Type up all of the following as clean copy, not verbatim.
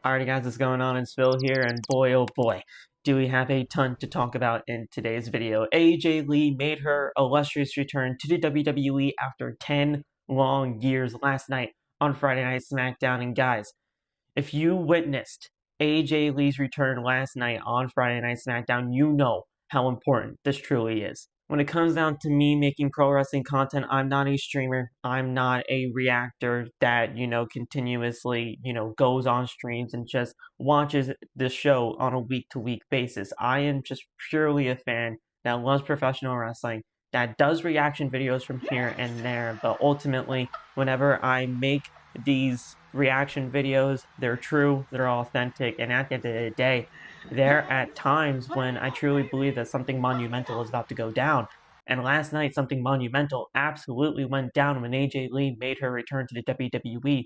Alrighty guys, what's going on? It's Phil here, and boy oh boy, do we have a ton to talk about in today's video. AJ Lee made her illustrious return to the WWE after 10 long years last night on Friday Night SmackDown. And guys, if you witnessed AJ Lee's return last night on Friday Night SmackDown, you know how important this truly is. When it comes down to me making pro wrestling content, I'm not a streamer. I'm not a reactor that, continuously, goes on streams and just watches the show on a week-to-week basis. I am just purely a fan that loves professional wrestling, that does reaction videos from here and there, but ultimately, whenever I make these reaction videos, they're true, they're authentic, and at the end of the day, there at times when I truly believe that something monumental is about to go down. And last night, something monumental absolutely went down when AJ Lee made her return to the WWE.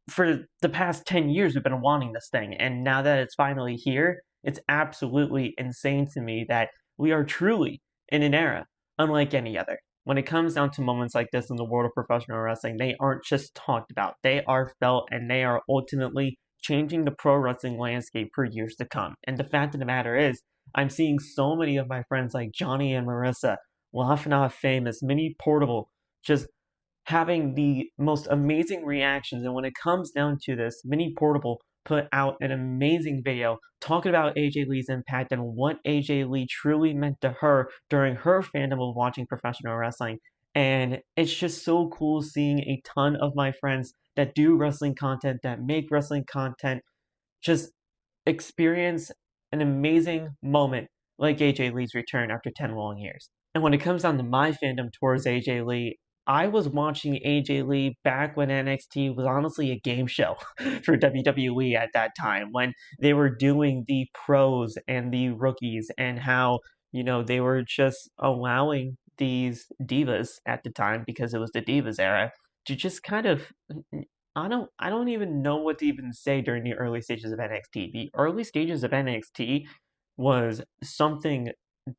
For the past 10 years, we've been wanting this thing, and now that it's finally here, it's absolutely insane to me that we are truly in an era unlike any other. When it comes down to moments like this in the world of professional wrestling, they aren't just talked about, they are felt, and they are ultimately changing the pro wrestling landscape for years to come. And the fact of the matter is, I'm seeing so many of my friends like Johnny and Marissa, Laughing Off Famous, Mini Portable, just having the most amazing reactions. And when it comes down to this, Mini Portable put out an amazing video talking about AJ Lee's impact and what AJ Lee truly meant to her during her fandom of watching professional wrestling. And it's just so cool seeing a ton of my friends that do wrestling content, that make wrestling content, just experience an amazing moment like AJ Lee's return after 10 long years. And when it comes down to my fandom towards AJ Lee, I was watching AJ Lee back when NXT was honestly a game show for WWE at that time, when they were doing the pros and the rookies and how, they were just allowing these divas at the time, because it was the divas era, to just kind of, I don't even know what to even say during the early stages of NXT. The early stages of NXT was something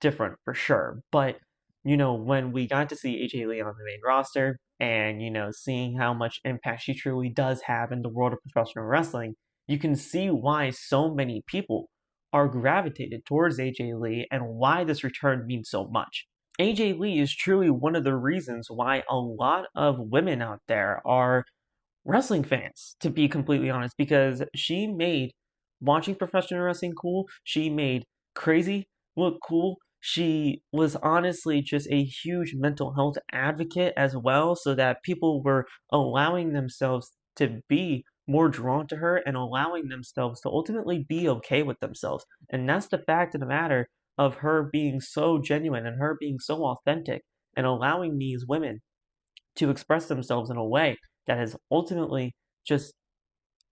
different for sure, but when we got to see AJ Lee on the main roster and, seeing how much impact she truly does have in the world of professional wrestling, you can see why so many people are gravitated towards AJ Lee and why this return means so much. AJ Lee is truly one of the reasons why a lot of women out there are wrestling fans, to be completely honest, because she made watching professional wrestling cool. She made crazy look cool. She was honestly just a huge mental health advocate as well, so that people were allowing themselves to be more drawn to her and allowing themselves to ultimately be okay with themselves. And that's the fact of the matter of her being so genuine and her being so authentic and allowing these women to express themselves in a way that is ultimately just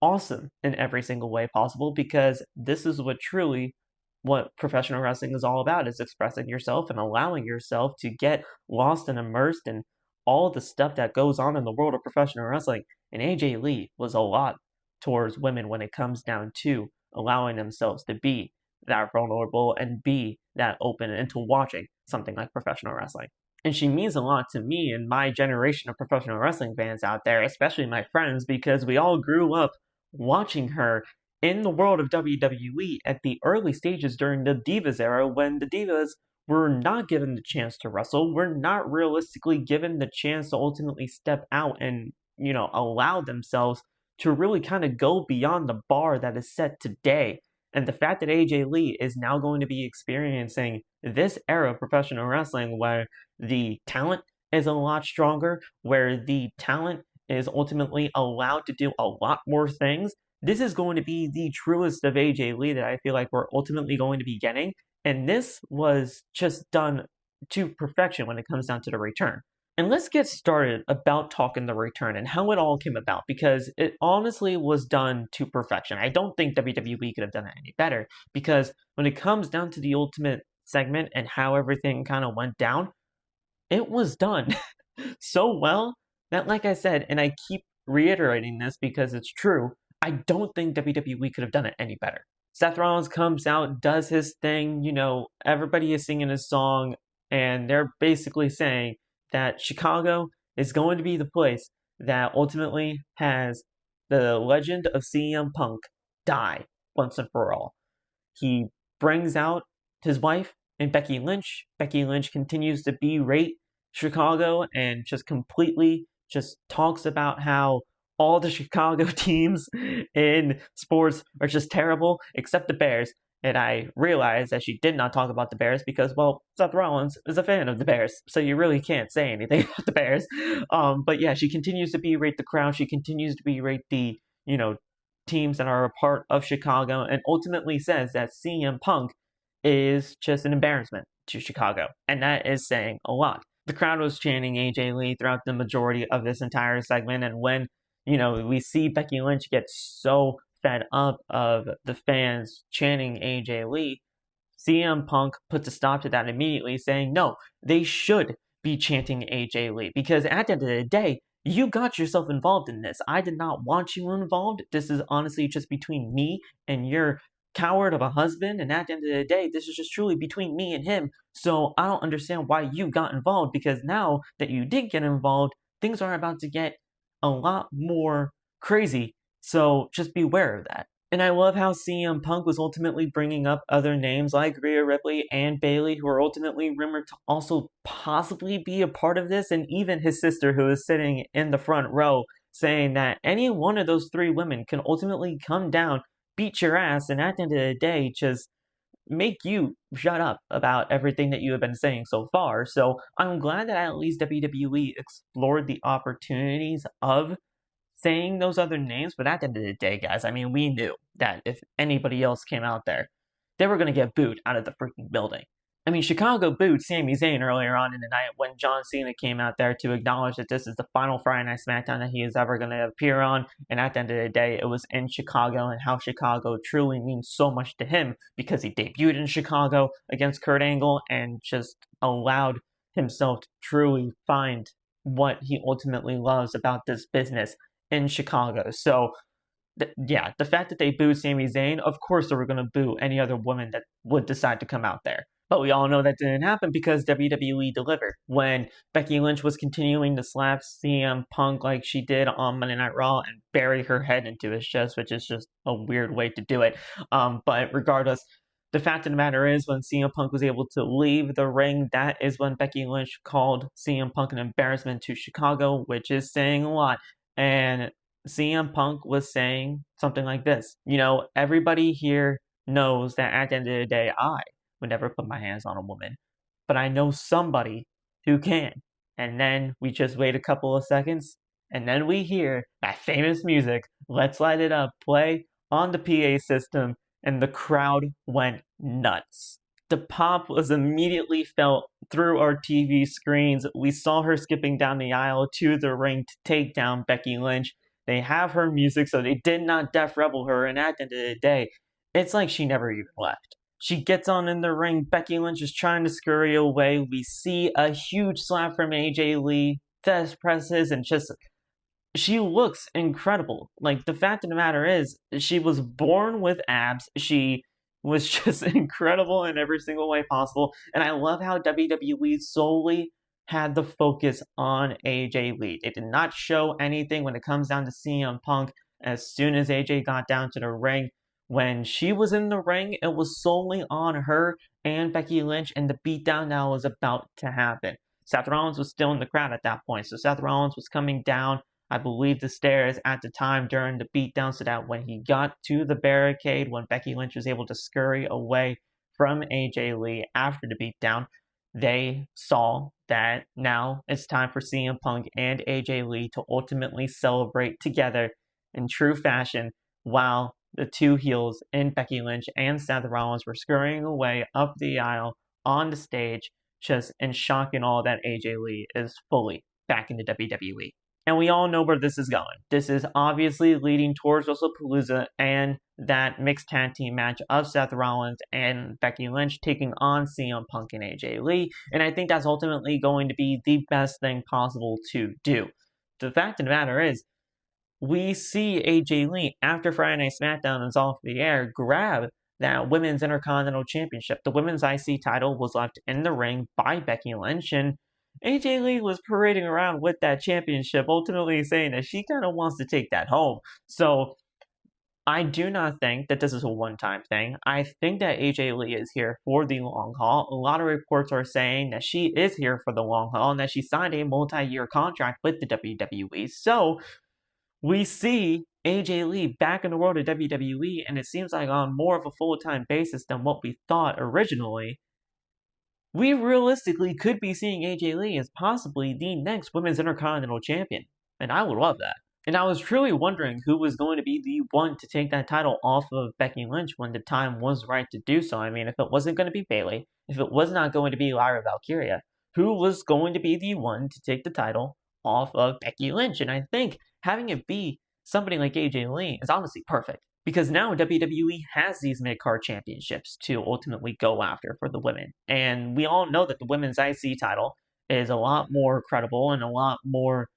awesome in every single way possible, because this is what professional wrestling is all about, is expressing yourself and allowing yourself to get lost and immersed in all the stuff that goes on in the world of professional wrestling. And AJ Lee was a lot towards women when it comes down to allowing themselves to be that vulnerable and be that open into watching something like professional wrestling. And she means a lot to me and my generation of professional wrestling fans out there, especially my friends, because we all grew up watching her in the world of WWE at the early stages during the Divas era, when the Divas were not given the chance to wrestle, were not realistically given the chance to ultimately step out and, allow themselves to really kind of go beyond the bar that is set today. And the fact that AJ Lee is now going to be experiencing this era of professional wrestling where the talent is a lot stronger, where the talent is ultimately allowed to do a lot more things, this is going to be the truest of AJ Lee that I feel like we're ultimately going to be getting. And this was just done to perfection when it comes down to the return. And let's get started about talking the return and how it all came about, because it honestly was done to perfection. I don't think WWE could have done it any better, because when it comes down to the ultimate segment and how everything kind of went down, it was done so well that, like I said, and I keep reiterating this because it's true, I don't think WWE could have done it any better. Seth Rollins comes out, does his thing, everybody is singing his song, and they're basically saying that Chicago is going to be the place that ultimately has the legend of CM Punk die once and for all. He brings out his wife and Becky Lynch. Becky Lynch continues to berate Chicago and just completely just talks about how all the Chicago teams in sports are just terrible except the Bears. And I realized that she did not talk about the Bears because, well, Seth Rollins is a fan of the Bears, so you really can't say anything about the Bears. But yeah, she continues to berate the crowd. She continues to berate the, teams that are a part of Chicago, and ultimately says that CM Punk is just an embarrassment to Chicago. And that is saying a lot. The crowd was chanting AJ Lee throughout the majority of this entire segment, and when we see Becky Lynch get so fed up of the fans chanting AJ Lee, CM Punk puts a stop to that immediately, saying, no, they should be chanting AJ Lee, because at the end of the day, you got yourself involved in this. I did not want you involved. This is honestly just between me and your coward of a husband, and at the end of the day, this is just truly between me and him. So I don't understand why you got involved, because now that you did get involved, things are about to get a lot more crazy. So just beware of that. And I love how CM Punk was ultimately bringing up other names like Rhea Ripley and Bayley, who are ultimately rumored to also possibly be a part of this, and even his sister, who is sitting in the front row, saying that any one of those three women can ultimately come down, beat your ass, and at the end of the day, just make you shut up about everything that you have been saying so far. So I'm glad that at least WWE explored the opportunities of saying those other names, but at the end of the day, guys, I mean, we knew that if anybody else came out there, they were going to get booed out of the freaking building. I mean, Chicago booed Sami Zayn earlier on in the night when John Cena came out there to acknowledge that this is the final Friday Night SmackDown that he is ever going to appear on, and at the end of the day, it was in Chicago, and how Chicago truly means so much to him because he debuted in Chicago against Kurt Angle and just allowed himself to truly find what he ultimately loves about this business in Chicago. So, the fact that they booed Sami Zayn, of course they were going to boo any other woman that would decide to come out there. But we all know that didn't happen because WWE delivered. When Becky Lynch was continuing to slap CM Punk like she did on Monday Night Raw and bury her head into his chest, which is just a weird way to do it. But regardless, the fact of the matter is, when CM Punk was able to leave the ring, that is when Becky Lynch called CM Punk an embarrassment to Chicago, which is saying a lot. And CM Punk was saying something like this: everybody here knows that at the end of the day, I would never put my hands on a woman, but I know somebody who can. And then we just wait a couple of seconds, and then we hear that famous music, Let's Light It Up, play on the PA system, and the crowd went nuts. The pop was immediately felt through our TV screens. We saw her skipping down the aisle to the ring to take down Becky Lynch. They have her music, so they did not Def Rebel her, and at the end of the day, it's like she never even left. She gets on in the ring. Becky Lynch is trying to scurry away. We see a huge slap from AJ Lee, chest presses, and just, she looks incredible. Like, the fact of the matter is, she was born with abs. She was just incredible in every single way possible. And I love how WWE solely had the focus on AJ Lee. It did not show anything when it comes down to CM Punk. As soon as AJ got down to the ring, when she was in the ring, it was solely on her and Becky Lynch and the beatdown that was about to happen. Seth Rollins was still in the crowd at that point, so Seth Rollins was coming down, I believe, the stairs at the time during the beatdown, so that when he got to the barricade, when Becky Lynch was able to scurry away from AJ Lee after the beatdown, they saw that now it's time for CM Punk and AJ Lee to ultimately celebrate together in true fashion, while the two heels in Becky Lynch and Seth Rollins were scurrying away up the aisle on the stage, just in shock and awe that AJ Lee is fully back in the WWE. And we all know where this is going. This is obviously leading towards WrestlePalooza and that mixed tag team match of Seth Rollins and Becky Lynch taking on CM Punk and AJ Lee. And I think that's ultimately going to be the best thing possible to do. The fact of the matter is, we see AJ Lee, after Friday Night SmackDown is off the air, grab that Women's Intercontinental Championship. The Women's IC title was left in the ring by Becky Lynch, and AJ Lee was parading around with that championship, ultimately saying that she kind of wants to take that home. So I do not think that this is a one-time thing. I think that AJ Lee is here for the long haul. A lot of reports are saying that she is here for the long haul and that she signed a multi-year contract with the WWE. So we see AJ Lee back in the world of WWE, and it seems like on more of a full-time basis than what we thought originally. We realistically could be seeing AJ Lee as possibly the next Women's Intercontinental Champion, and I would love that. And I was truly wondering who was going to be the one to take that title off of Becky Lynch when the time was right to do so. I mean, if it wasn't going to be Bayley, if it was not going to be Lyra Valkyria, who was going to be the one to take the title off of Becky Lynch? And I think having it be somebody like AJ Lee is honestly perfect, because now WWE has these mid-card championships to ultimately go after for the women. And we all know that the women's IC title is a lot more credible and a lot more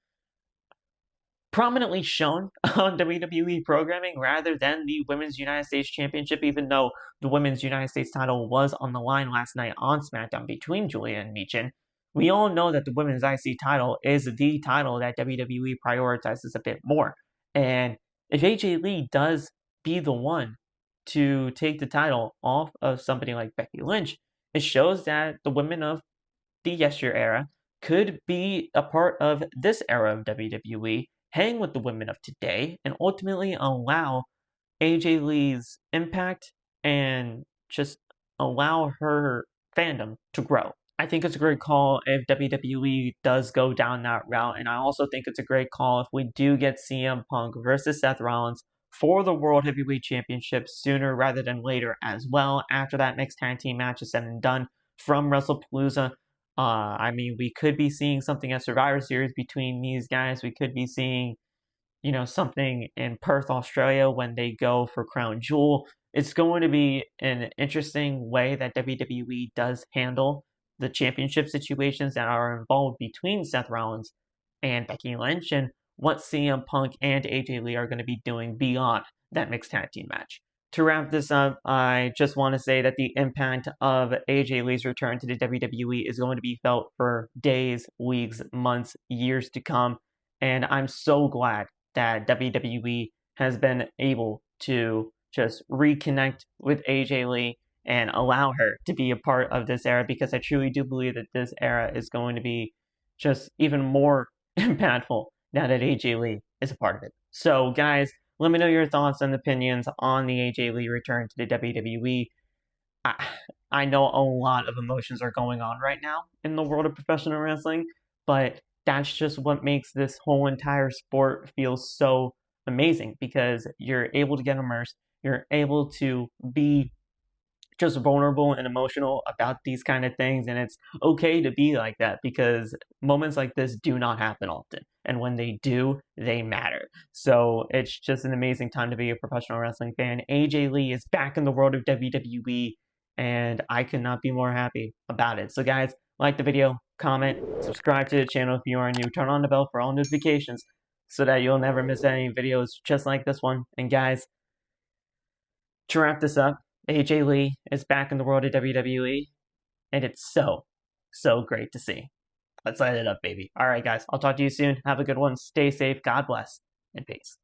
prominently shown on WWE programming rather than the Women's United States Championship, even though the Women's United States title was on the line last night on SmackDown between Julia and Michin. We all know that the Women's IC title is the title that WWE prioritizes a bit more. And if AJ Lee does be the one to take the title off of somebody like Becky Lynch, it shows that the women of the yesteryear era could be a part of this era of WWE, hang with the women of today, and ultimately allow AJ Lee's impact and just allow her fandom to grow. I think it's a great call if WWE does go down that route, and I also think it's a great call if we do get CM Punk versus Seth Rollins for the World Heavyweight Championship sooner rather than later as well, after that mixed tag team match is said and done from WrestlePalooza. I mean, we could be seeing something at Survivor Series between these guys. We could be seeing, something in Perth, Australia when they go for Crown Jewel. It's going to be an interesting way that WWE does handle the championship situations that are involved between Seth Rollins and Becky Lynch, and what CM Punk and AJ Lee are going to be doing beyond that mixed tag team match. To wrap this up, I just want to say that the impact of AJ Lee's return to the WWE is going to be felt for days, weeks, months, years to come. And I'm so glad that WWE has been able to just reconnect with AJ Lee and allow her to be a part of this era, because I truly do believe that this era is going to be just even more impactful now that AJ Lee is a part of it. So, guys, let me know your thoughts and opinions on the AJ Lee return to the WWE. I know a lot of emotions are going on right now in the world of professional wrestling, but that's just what makes this whole entire sport feel so amazing, because you're able to get immersed, you're able to be just vulnerable and emotional about these kind of things, and it's okay to be like that, because moments like this do not happen often, and when they do, they matter. So it's just an amazing time to be a professional wrestling fan. AJ Lee is back in the world of WWE, and I could not be more happy about it. So guys, like the video, comment, subscribe to the channel if you are new, turn on the bell for all notifications so that you'll never miss any videos just like this one. And guys, to wrap this up, AJ Lee is back in the world of WWE, and it's so great to see. Let's light it up, baby. All right, guys, I'll talk to you soon. Have a good one. Stay safe. God bless, and peace.